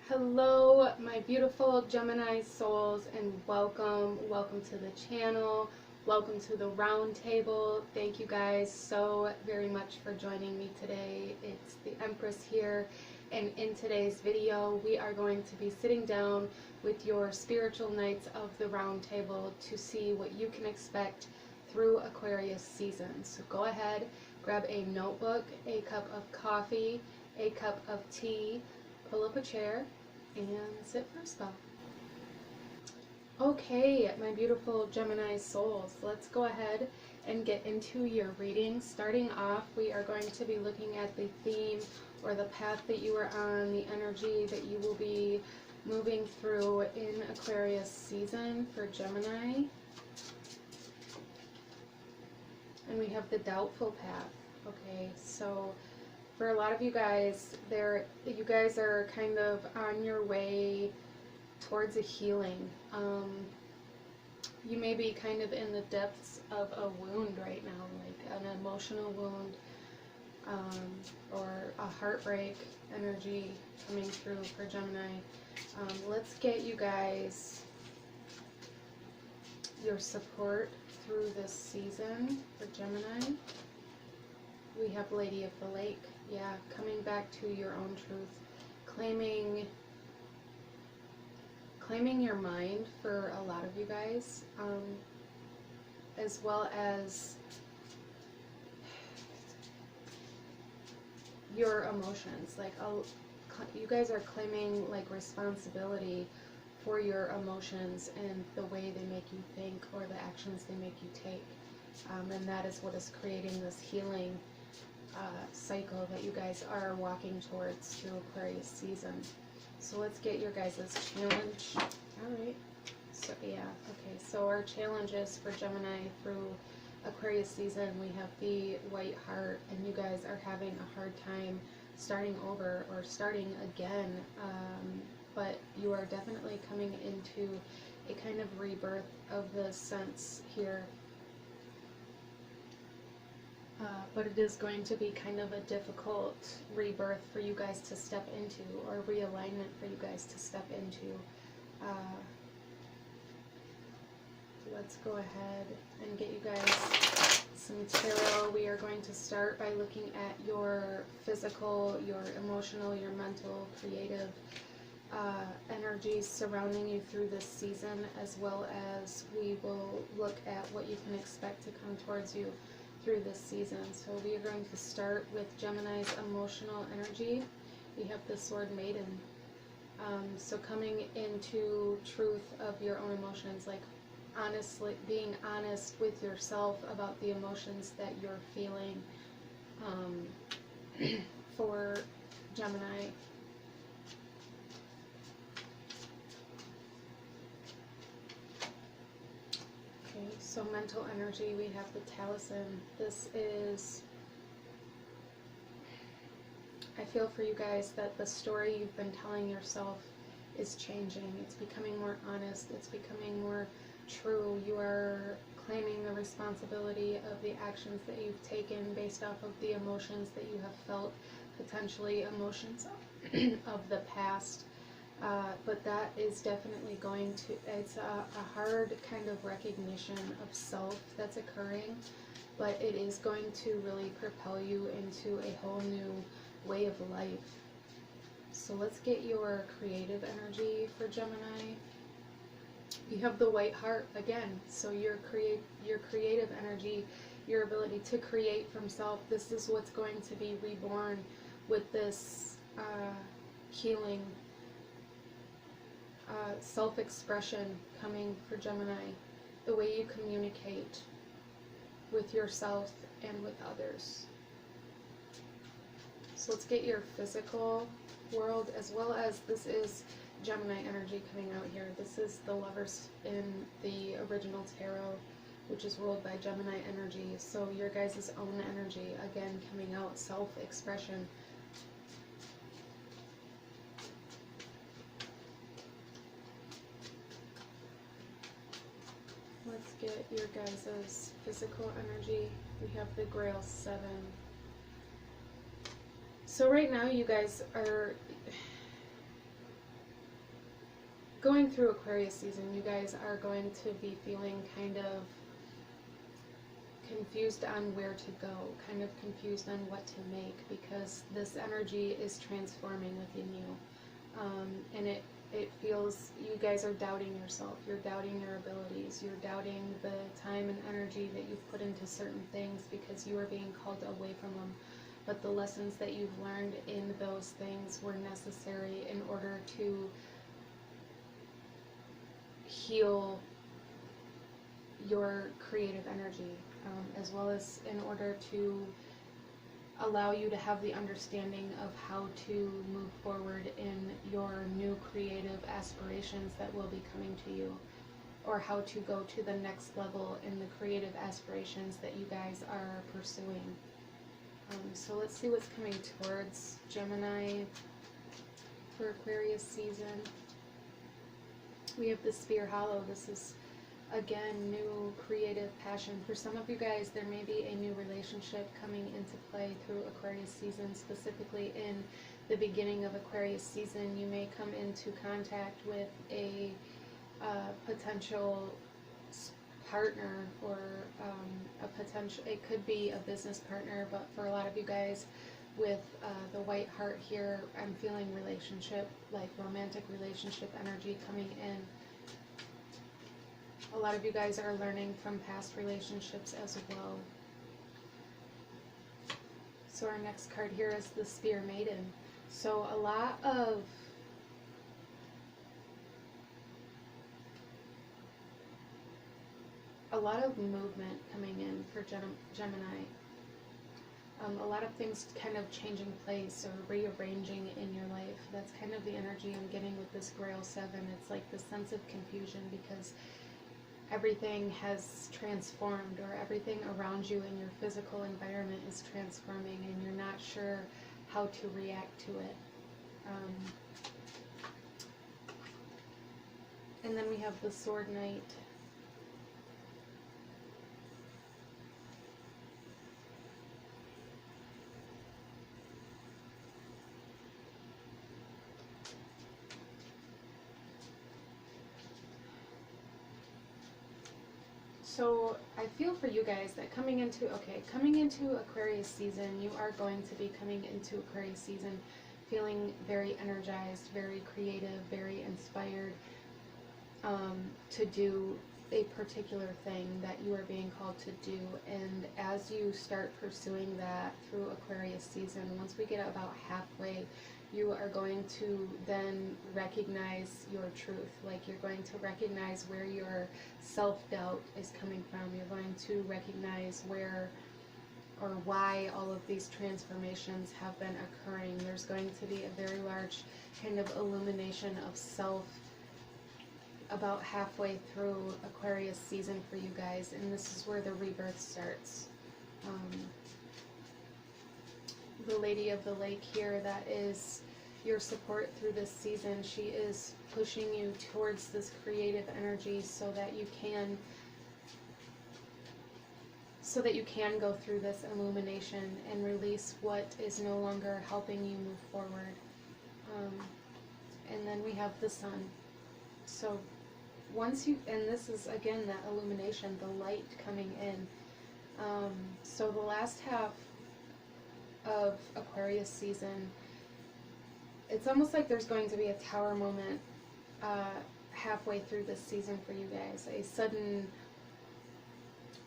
Hello, my beautiful Gemini souls, and welcome. Welcome to the channel. Welcome to the round table. Thank you guys so very much for joining me today. It's the Empress here, and in today's video, we are going to be sitting down with your spiritual knights of the round table to see what you can expect through Aquarius season. So go ahead, grab a notebook, a cup of coffee, a cup of tea, pull up a chair, and sit for a spell. Okay, my beautiful Gemini souls, let's go ahead and get into your reading. Starting off, we are going to be looking at the theme or the path that you are on, the energy that you will be moving through in Aquarius season for Gemini. And we have the doubtful path. Okay, so for a lot of you guys, you guys are kind of on your way towards a healing. You may be kind of in the depths of a wound right now, like an emotional wound, or a heartbreak energy coming through for Gemini. Let's get you guys your support through this season for Gemini. We have Lady of the Lake. Yeah, coming back to your own truth, claiming your mind for a lot of you guys, as well as your emotions. Like, you guys are claiming like responsibility for your emotions and the way they make you think or the actions they make you take, and that is what is creating this healing cycle that you guys are walking towards through Aquarius season. So let's get your guys' challenge. Alright, so yeah, okay, so our challenges for Gemini through Aquarius season, we have the White Heart, and you guys are having a hard time starting over or starting again, but you are definitely coming into a kind of rebirth of the sense here. But it is going to be kind of a difficult rebirth for you guys to step into, or realignment for you guys to step into. Let's go ahead and get you guys some tarot. We are going to start by looking at your physical, your emotional, your mental, creative energies surrounding you through this season, as well as we will look at what you can expect to come towards you through this season. So we are going to start with Gemini's emotional energy. We have the Sword Maiden. So coming into truth of your own emotions, like honestly being honest with yourself about the emotions that you're feeling for Gemini. So mental energy, we have the Talisman. This is, I feel for you guys that the story you've been telling yourself is changing. It's becoming more honest. It's becoming more true. You are claiming the responsibility of the actions that you've taken based off of the emotions that you have felt, potentially emotions of the past. But that is definitely going to, it's a hard kind of recognition of self that's occurring, but it is going to really propel you into a whole new way of life. So let's get your creative energy for Gemini. You have the White Heart again, so your creative energy, your ability to create from self, this is what's going to be reborn with this healing self-expression coming for Gemini, the way you communicate with yourself and with others. So let's get your physical world, as well as this is Gemini energy coming out here. This is the Lovers in the original tarot, which is ruled by Gemini energy. So your guys' own energy, again, coming out, self-expression. Let's get your guys' physical energy. We have the Grail 7. So right now you guys are, going through Aquarius season, you guys are going to be feeling kind of confused on where to go, kind of confused on what to make, because this energy is transforming within you. And it feels you guys are doubting yourself, you're doubting your abilities, you're doubting the time and energy that you've put into certain things because you are being called away from them. But the lessons that you've learned in those things were necessary in order to heal your creative energy, as well as in order to allow you to have the understanding of how to move forward in your new creative aspirations that will be coming to you, or how to go to the next level in the creative aspirations that you guys are pursuing. So let's see what's coming towards Gemini for Aquarius season. We have the Spear Hollow. This is, again, new creative passion. For some of you guys, there may be a new relationship coming into play through Aquarius season, specifically in the beginning of Aquarius season. You may come into contact with a potential partner, or a potential, it could be a business partner, but for a lot of you guys with the white heart here, I'm feeling relationship, like romantic relationship energy coming in. A lot of you guys are learning from past relationships as well. So our next card here is the Spear Maiden. So a lot of movement coming in for Gemini. A lot of things kind of changing place or rearranging in your life. That's kind of the energy I'm getting with this Grail 7. It's like the sense of confusion because everything has transformed, or everything around you in your physical environment is transforming, and you're not sure how to react to it. And then we have the Sword Knight. So I feel for you guys that coming into Aquarius season, you are going to be coming into Aquarius season feeling very energized, very creative, very inspired to do a particular thing that you are being called to do. And as you start pursuing that through Aquarius season, once we get about halfway, you are going to then recognize your truth. Like, you're going to recognize where your self-doubt is coming from. You're going to recognize where or why all of these transformations have been occurring. There's going to be a very large kind of illumination of self about halfway through Aquarius season for you guys, and this is where the rebirth starts. The Lady of the Lake here, that is your support through this season. She is pushing you towards this creative energy so that you can go through this illumination and release what is no longer helping you move forward. And then we have the Sun. So once you, and this is again that illumination, the light coming in. So the last half of Aquarius season, it's almost like there's going to be a tower moment halfway through this season for you guys. A sudden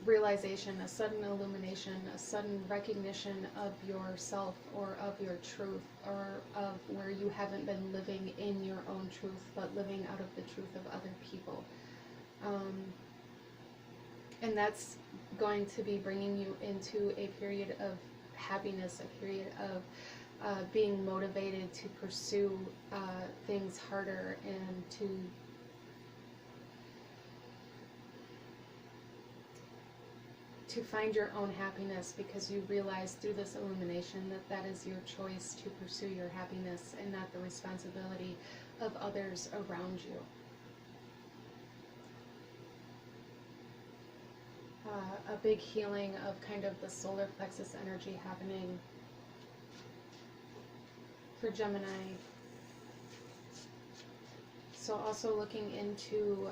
realization, a sudden illumination, a sudden recognition of yourself or of your truth, or of where you haven't been living in your own truth, but living out of the truth of other people. And that's going to be bringing you into a period of happiness, a period of being motivated to pursue things harder and to find your own happiness, because you realize through this illumination that that is your choice to pursue your happiness and not the responsibility of others around you. A big healing of kind of the solar plexus energy happening for Gemini. So also looking into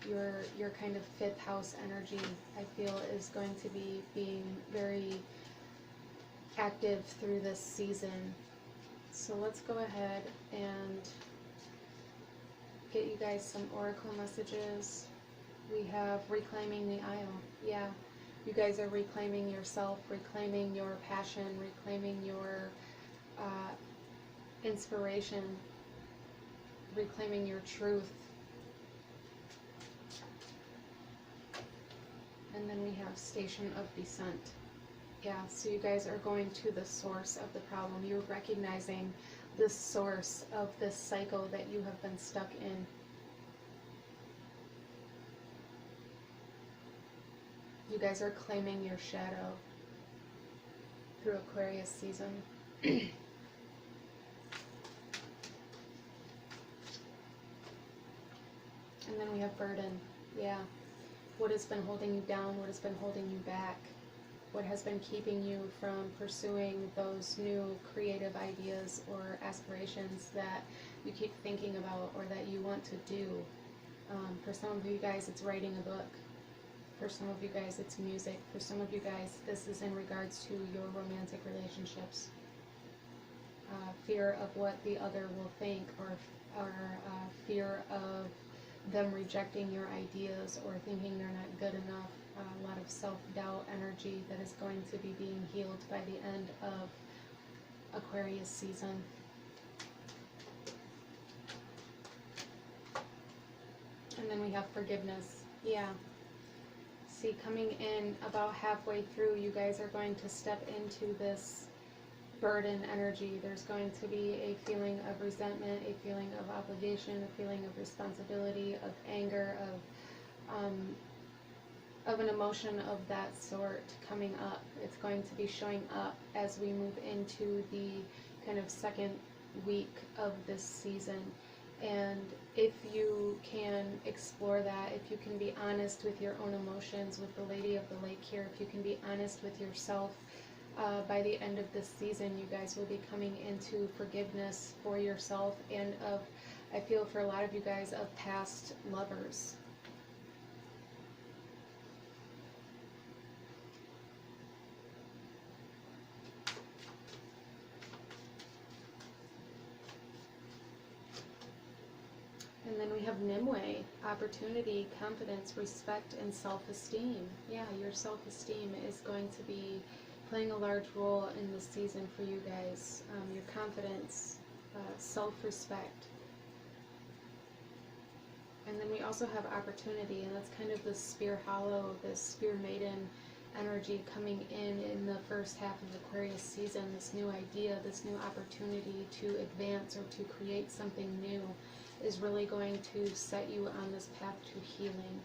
your kind of fifth house energy, I feel is going to be being very active through this season. So let's go ahead and get you guys some oracle messages. We have reclaiming the Isle. Yeah, you guys are reclaiming yourself, reclaiming your passion, reclaiming your inspiration, reclaiming your truth. And then we have station of descent. Yeah, so you guys are going to the source of the problem. You're recognizing the source of this cycle that you have been stuck in. You guys are claiming your shadow through Aquarius season. And then we have burden. Yeah. What has been holding you down? What has been holding you back? What has been keeping you from pursuing those new creative ideas or aspirations that you keep thinking about or that you want to do? For some of you guys, it's writing a book. For some of you guys, it's music. For some of you guys, this is in regards to your romantic relationships. Fear of what the other will think, or fear of them rejecting your ideas or thinking they're not good enough. A lot of self-doubt energy that is going to be being healed by the end of Aquarius season. And then we have forgiveness. Yeah. See, coming in about halfway through, you guys are going to step into this burden energy. There's going to be a feeling of resentment, a feeling of obligation, a feeling of responsibility, of anger, of an emotion of that sort coming up. It's going to be showing up as we move into the kind of second week of this season. And if you can explore that, if you can be honest with your own emotions, with the Lady of the Lake here, if you can be honest with yourself, by the end of this season, you guys will be coming into forgiveness for yourself and of, I feel for a lot of you guys, of past lovers. And then we have Nimue, opportunity, confidence, respect, and self-esteem. Yeah, your self-esteem is going to be playing a large role in this season for you guys. Your confidence, self-respect. And then we also have opportunity, and that's kind of the Spear Hollow, this Spear Maiden energy coming in the first half of Aquarius season. This new idea, this new opportunity to advance or to create something new is really going to set you on this path to healing.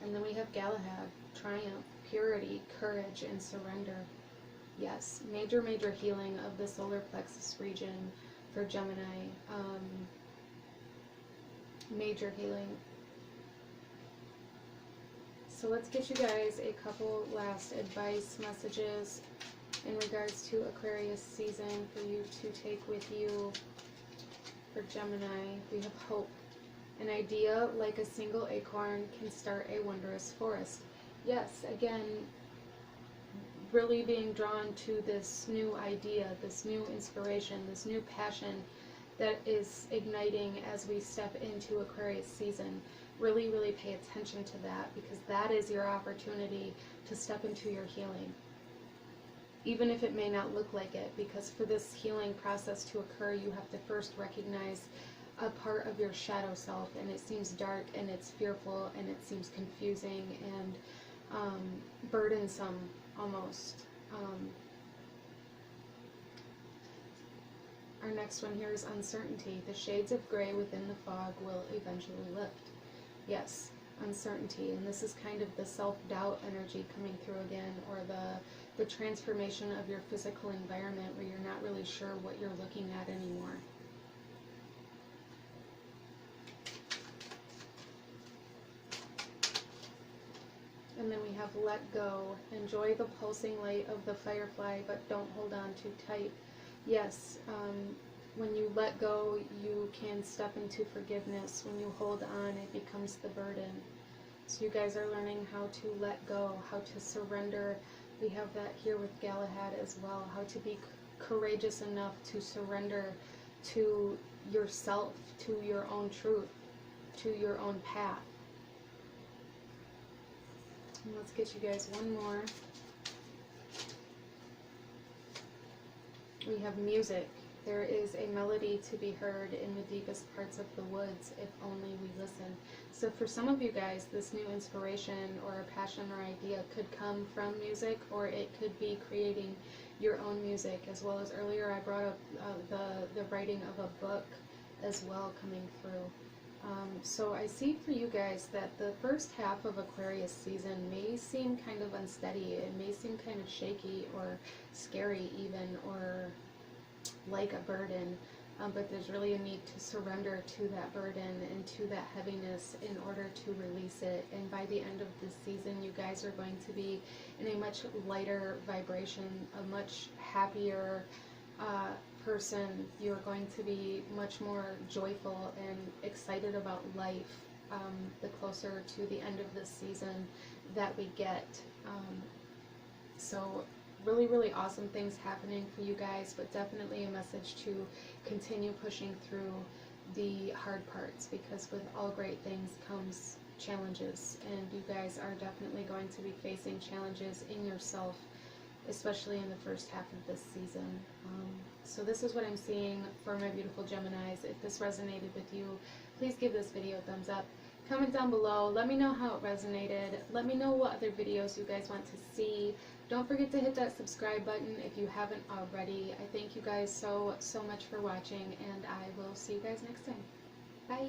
And then we have Galahad, triumph, purity, courage, and surrender. Yes, major healing of the solar plexus region for Gemini. Major healing. So let's get you guys a couple last advice messages in regards to Aquarius season for you to take with you. For Gemini, we have hope. An idea like a single acorn can start a wondrous forest. Yes, again, really being drawn to this new idea, this new inspiration, this new passion that is igniting as we step into Aquarius season. Really pay attention to that, because that is your opportunity to step into your healing. Even if it may not look like it, because for this healing process to occur, you have to first recognize a part of your shadow self, and it seems dark, and it's fearful, and it seems confusing, and burdensome almost. Our next one here is uncertainty. The shades of gray within the fog will eventually lift. Yes, uncertainty, and this is kind of the self-doubt energy coming through again, or the transformation of your physical environment where you're not really sure what you're looking at anymore. And then we have let go. Enjoy the pulsing light of the firefly, but don't hold on too tight. Yes, When you let go, you can step into forgiveness. When you hold on, it becomes the burden. So you guys are learning how to let go, how to surrender. We have that here with Galahad as well. How to be courageous enough to surrender to yourself, to your own truth, to your own path. And let's get you guys one more. We have music. There is a melody to be heard in the deepest parts of the woods if only we listen. So for some of you guys, this new inspiration or a passion or idea could come from music, or it could be creating your own music, as well as earlier I brought up the writing of a book as well coming through. So I see for you guys that the first half of Aquarius season may seem kind of unsteady. It may seem kind of shaky or scary even, or like a burden, but there's really a need to surrender to that burden and to that heaviness in order to release it. And by the end of this season, you guys are going to be in a much lighter vibration, a much happier person. You're going to be much more joyful and excited about life the closer to the end of this season that we get. So really, really awesome things happening for you guys, but definitely a message to continue pushing through the hard parts, because with all great things comes challenges, and you guys are definitely going to be facing challenges in yourself, especially in the first half of this season. So this is what I'm seeing for my beautiful Geminis. If this resonated with you, please give this video a thumbs up. Comment down below. Let me know how it resonated. Let me know what other videos you guys want to see. Don't forget to hit that subscribe button if you haven't already. I thank you guys so much for watching, and I will see you guys next time. Bye!